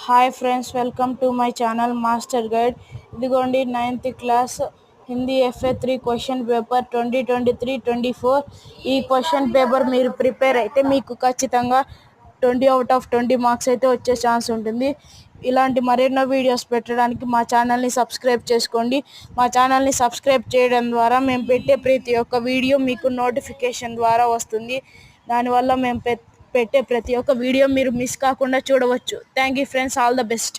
Hi friends, welcome to my channel master guide. ఇదిగోండి 9th class Hindi FA3 question paper 2023-24. ఈ question paper మీరు prepare అయితే మీకు ఖచ్చితంగా 20/20 మార్క్స్ అయితే వచ్చే ఛాన్స్ ఉంటుంది. ఇలాంటి మరెన్నో వీడియోస్ పెట్టడానికి మా ఛానల్ని సబ్స్క్రైబ్ చేసుకోండి. మా ఛానల్ని సబ్స్క్రైబ్ చేయడం ద్వారా మేము పెట్టే ప్రతి ఒక్క వీడియో మీకు నోటిఫికేషన్ ద్వారా వస్తుంది. దానివల్ల మేము పెట్టే ప్రతి ఒక్క వీడియో మీరు మిస్ కాకుండా చూడవచ్చు. Thank you friends, all the best.